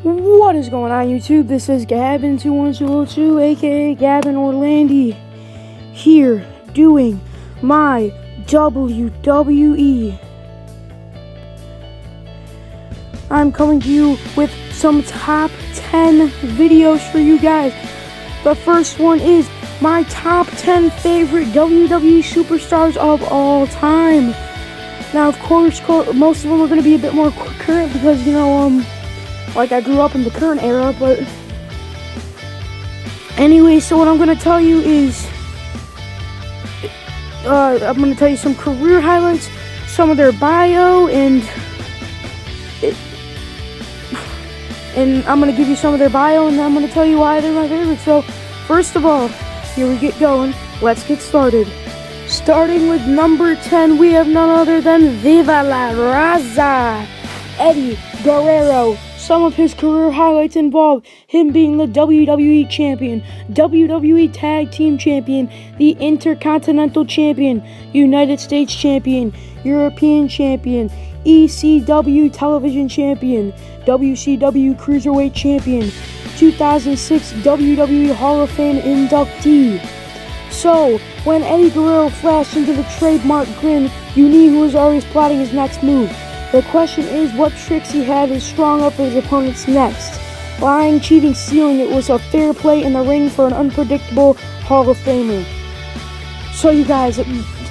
What is going on, YouTube? This is Gavin21202, aka Gavin Orlandi, here doing my WWE. I'm coming to you with some top 10 videos for you guys. The first one is my top 10 favorite WWE superstars of all time. Now, of course, most of them are going to be a bit more current because, like I grew up in the current era, but anyway, so what I'm going to tell you is, I'm going to tell you some career highlights, some of their bio, and I'm going to give you some of their bio, and then I'm going to tell you why they're my favorite. So, first of all, here we get going. Let's get started. Starting with number 10, we have none other than Viva La Raza, Eddie Guerrero. Some of his career highlights involve him being the WWE Champion, WWE Tag Team Champion, the Intercontinental Champion, United States Champion, European Champion, ECW Television Champion, WCW Cruiserweight Champion, 2006 WWE Hall of Fame inductee. So, when Eddie Guerrero flashed into the trademark grin, you knew he was always plotting his next move. The question is, what tricks he had is strong up for his opponents next. Lying, cheating, stealing, it was a fair play in the ring for an unpredictable Hall of Famer. So you guys,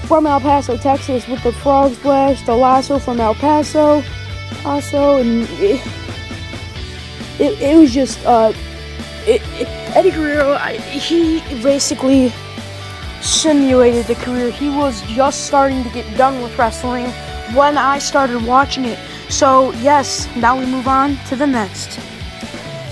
from El Paso, Texas, with the frog splash, the lasso from El Paso, and it was just, Eddie Guerrero, he basically simulated the career. He was just starting to get done with wrestling when I started watching it. So yes, now we move on to the next.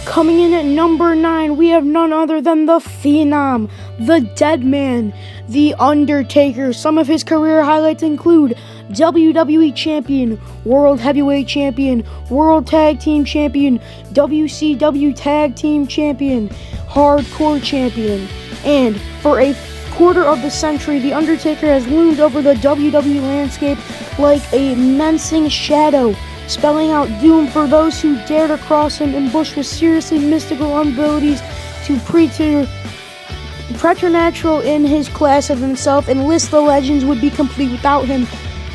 Coming in at number 9, we have none other than the Phenom, the Dead Man, the Undertaker. Some of his career highlights include WWE Champion, World Heavyweight Champion, World Tag Team Champion, WCW Tag Team Champion, Hardcore Champion, and for a quarter of the century, The Undertaker has loomed over the WWE landscape like a menacing shadow, spelling out doom for those who dare to cross him, embushed with seriously mystical abilities to preternatural in his class of himself, and list the legends would be complete without him.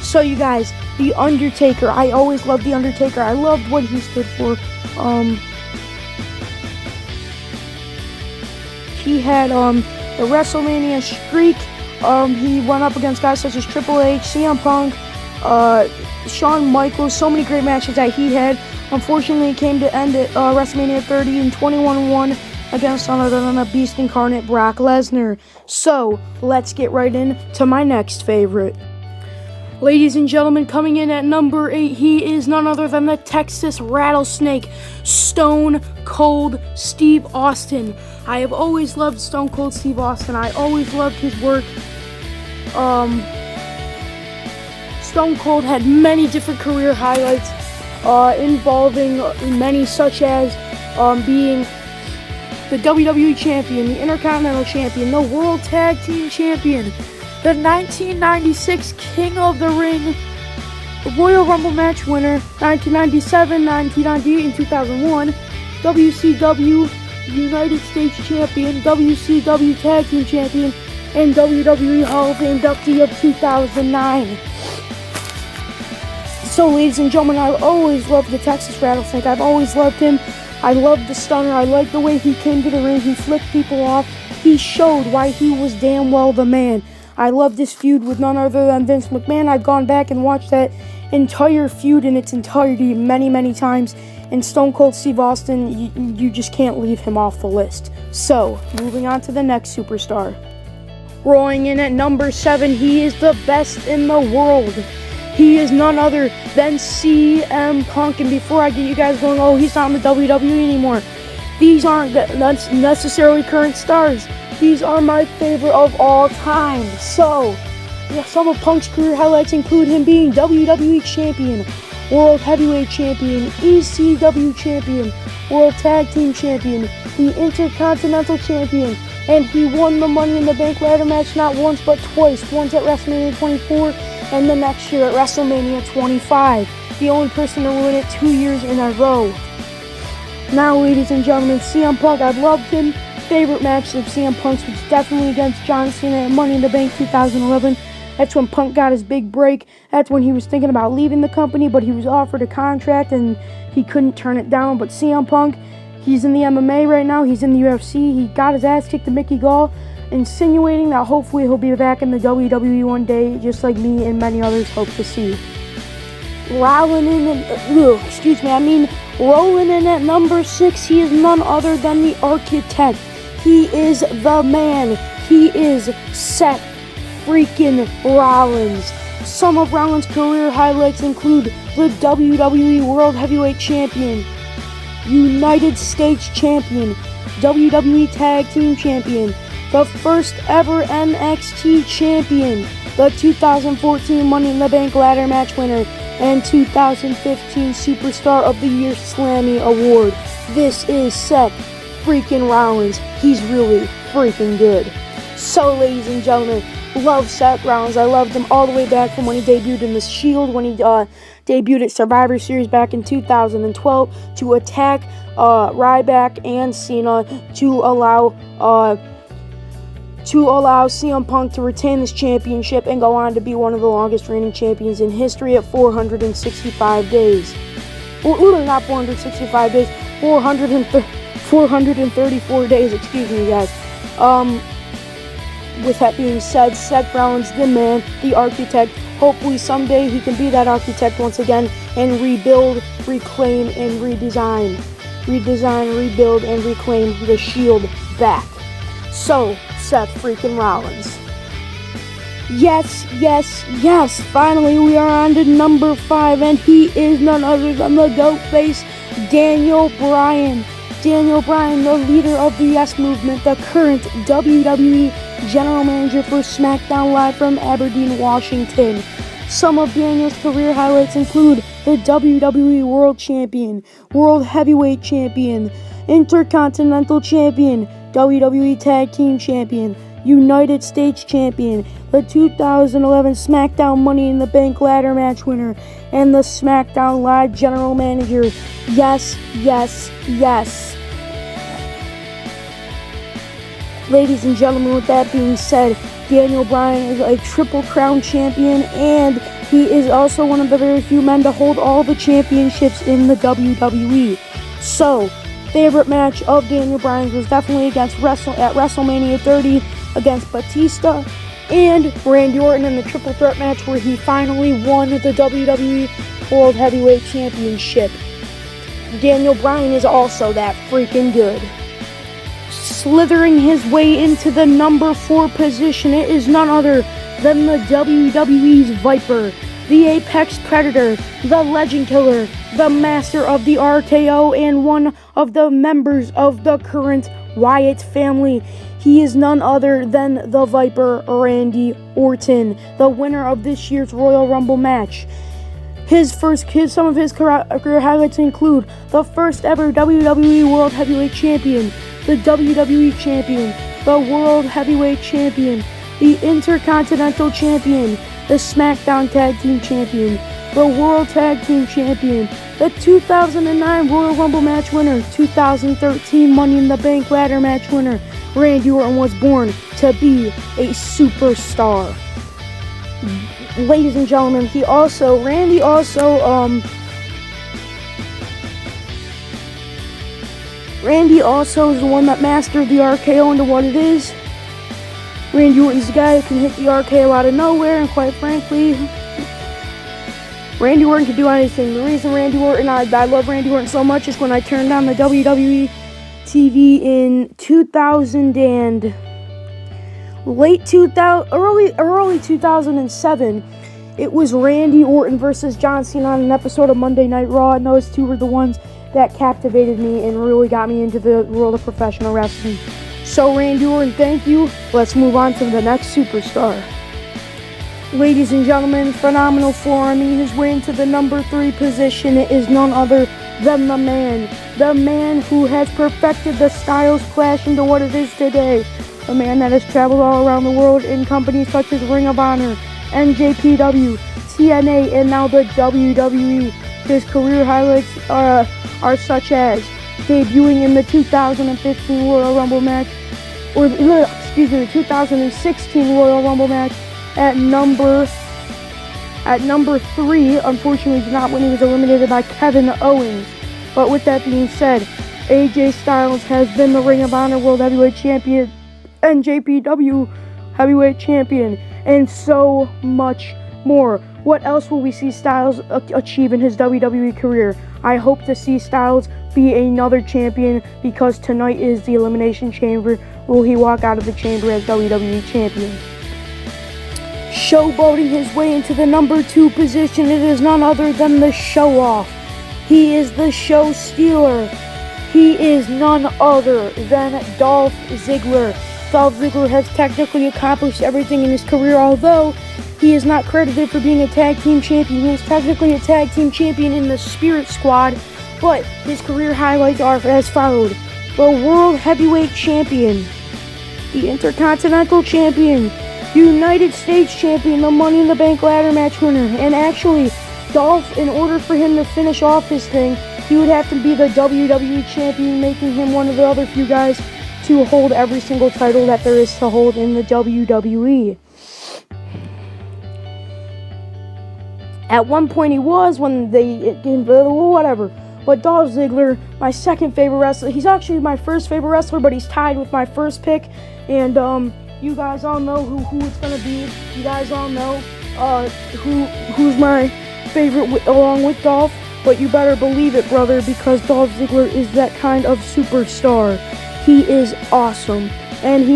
So you guys, The Undertaker, I always loved The Undertaker. I loved what he stood for. He had the WrestleMania streak. He went up against guys such as Triple H, CM Punk, Shawn Michaels, so many great matches that he had. Unfortunately, it came to end at WrestleMania 30 and 21-1 against none other than a beast incarnate, Brock Lesnar. So, let's get right into my next favorite. Ladies and gentlemen, coming in at number 8, he is none other than the Texas Rattlesnake, Stone Cold Steve Austin. I have always loved Stone Cold Steve Austin. I always loved his work. Stone Cold had many different career highlights involving many, such as being the WWE Champion, the Intercontinental Champion, the World Tag Team Champion, the 1996 King of the Ring, the Royal Rumble match winner, 1997, 1998, and 2001, WCW United States Champion, WCW Tag Team Champion, and WWE Hall of Fame inductee of 2009. So, ladies and gentlemen, I've always loved the Texas Rattlesnake. I've always loved him. I loved the stunner. I liked the way he came to the ring. He flicked people off. He showed why he was damn well the man. I loved this feud with none other than Vince McMahon. I've gone back and watched that entire feud in its entirety many, many times. And Stone Cold Steve Austin, you just can't leave him off the list. So, moving on to the next superstar. Rolling in at number 7, he is the best in the world. He is none other than CM Punk. And before I get you guys going, oh, he's not in the WWE anymore. These aren't necessarily current stars. These are my favorite of all time. So, some of Punk's career highlights include him being WWE Champion, World Heavyweight Champion, ECW Champion, World Tag Team Champion, the Intercontinental Champion, and he won the Money in the Bank ladder match not once but twice, once at WrestleMania 24 and the next year at WrestleMania 25. The only person to win it 2 years in a row. Now, ladies and gentlemen, CM Punk, I loved him. Favorite match of CM Punk's was definitely against John Cena at Money in the Bank 2011. That's when Punk got his big break. That's when he was thinking about leaving the company, but he was offered a contract and he couldn't turn it down. But CM Punk, he's in the MMA right now. He's in the UFC. He got his ass kicked to Mickey Gall, insinuating that hopefully he'll be back in the WWE one day, just like me and many others hope to see. Rolling in at number 6, he is none other than the Architect. He is the man. He is Seth freaking Rollins. Some of Rollins' career highlights include the WWE World Heavyweight Champion, United States Champion, WWE Tag Team Champion, the first ever NXT Champion, the 2014 Money in the Bank Ladder Match winner, and 2015 Superstar of the Year Slammy Award. This is Seth freaking Rollins. He's really freaking good. So, ladies and gentlemen, love Seth Rollins. I loved him all the way back from when he debuted in the Shield, when he debuted at Survivor Series back in 2012 to attack Ryback and Cena to allow CM Punk to retain this championship and go on to be one of the longest reigning champions in history at 465 days. Not 465 days, 434 days, excuse me, guys. With that being said, Seth Rollins, the man, the Architect. Hopefully someday he can be that Architect once again and rebuild, reclaim, and redesign, rebuild, and reclaim the Shield back. So, Seth freaking Rollins. Yes. Finally, we are on to number 5, and he is none other than the GOAT face, Daniel Bryan. Daniel Bryan, the leader of the Yes Movement, the current WWE General Manager for SmackDown Live from Aberdeen, Washington. Some of Daniel's career highlights include the WWE World Champion, World Heavyweight Champion, Intercontinental Champion, WWE Tag Team Champion, United States Champion, the 2011 SmackDown Money in the Bank Ladder Match winner, and the SmackDown Live General Manager. Yes. Ladies and gentlemen, with that being said, Daniel Bryan is a Triple Crown champion, and he is also one of the very few men to hold all the championships in the WWE. So, favorite match of Daniel Bryan's was definitely at WrestleMania 30 against Batista and Randy Orton in the triple threat match where he finally won the WWE World Heavyweight Championship. Daniel Bryan is also that freaking good. Slithering his way into the number 4 position, it is none other than the WWE's Viper, the Apex Predator, the Legend Killer, the Master of the RKO, and one of the members of the current Wyatt family. He is none other than the Viper, Randy Orton, the winner of this year's Royal Rumble match. Some of his career highlights include the first ever WWE World Heavyweight Champion, the WWE Champion, the World Heavyweight Champion, the Intercontinental Champion, the SmackDown Tag Team Champion, the World Tag Team Champion, the 2009 Royal Rumble match winner, 2013 Money in the Bank Ladder match winner. Randy Orton was born to be a superstar. Ladies and gentlemen, Randy also is the one that mastered the RKO into what it is. Randy Orton's the guy who can hit the RKO out of nowhere, and quite frankly, Randy Orton can do anything. The reason I love Randy Orton so much is when I turned on the WWE TV in early 2007. It was Randy Orton versus John Cena on an episode of Monday Night Raw, and those two were the ones that captivated me and really got me into the world of professional wrestling. So, Randy Orton, thank you. Let's move on to the next superstar. Ladies and gentlemen, phenomenal forearming his way into the number 3 position. It is none other than the man who has perfected the Styles Clash into what it is today. A man that has traveled all around the world in companies such as Ring of Honor, NJPW, TNA, and now the WWE. His career highlights are such as debuting in the 2015 Royal Rumble match, the 2016 Royal Rumble match at number 3. Unfortunately, did not win. He was eliminated by Kevin Owens. But with that being said, AJ Styles has been the Ring of Honor World Heavyweight Champion, NJPW Heavyweight Champion, and so much more. What else will we see Styles achieve in his WWE career? I hope to see Styles be another champion, because tonight is the Elimination Chamber. Will he walk out of the chamber as WWE Champion? Showboating his way into the number 2 position, it is none other than the Show-Off. He is the Show Stealer. He is none other than Dolph Ziggler. Dolph Ziggler has technically accomplished everything in his career, although he is not credited for being a tag team champion. He is technically a tag team champion in the Spirit Squad, but his career highlights are as followed: the World Heavyweight Champion, the Intercontinental Champion, United States Champion, the Money in the Bank ladder match winner. And actually, Dolph, in order for him to finish off his thing, he would have to be the WWE Champion, making him one of the other few guys to hold every single title that there is to hold in the WWE. At one point he was, when whatever. But Dolph Ziggler, my second favorite wrestler. He's actually my first favorite wrestler, but he's tied with my first pick. And you guys all know who it's gonna be. You guys all know who's my favorite along with Dolph. But you better believe it, brother, because Dolph Ziggler is that kind of superstar. He is awesome, and he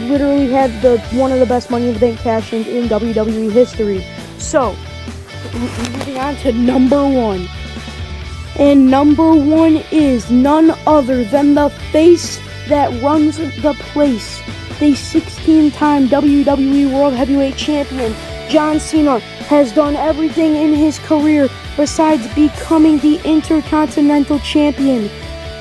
literally had one of the best Money in the Bank cash-ins in WWE history. So, moving on to number 1. And number 1 is none other than the face that runs the place, the 16-time WWE World Heavyweight Champion. John Cena has done everything in his career besides becoming the Intercontinental Champion.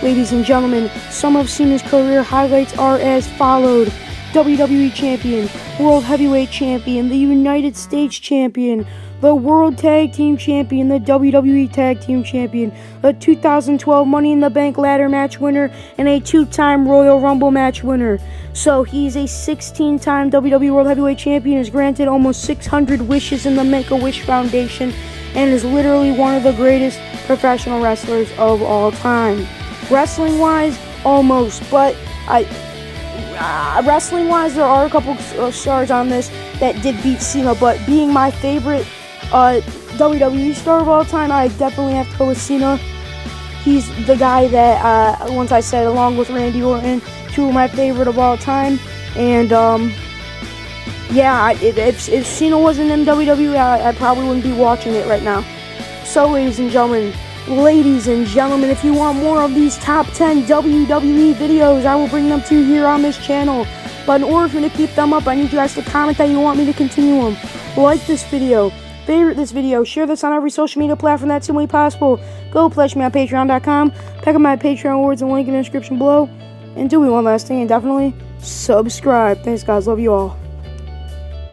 Ladies and gentlemen, some of Cena's career highlights are as followed: WWE Champion, World Heavyweight Champion, the United States Champion, the World Tag Team Champion, the WWE Tag Team Champion, a 2012 Money in the Bank ladder match winner, and a 2-time Royal Rumble match winner. So he's a 16-time WWE World Heavyweight Champion, is granted almost 600 wishes in the Make-A-Wish Foundation, and is literally one of the greatest professional wrestlers of all time. Wrestling-wise, almost, but wrestling-wise, there are a couple stars on this that did beat Cena, but being my favorite WWE star of all time, I definitely have to go with Cena. He's the guy that, once I said, along with Randy Orton, 2 of my favorite of all time. And if Cena wasn't in WWE, I probably wouldn't be watching it right now. So, ladies and gentlemen, if you want more of these top 10 WWE videos, I will bring them to you here on this channel. But in order for me to keep them up, I need you guys to comment that you want me to continue them. Like this video, favorite this video, share this on every social media platform that's humanly possible. Go pledge me on patreon.com, pick up my Patreon awards and link in the description below. And do one last thing, and definitely subscribe. Thanks guys, love you all.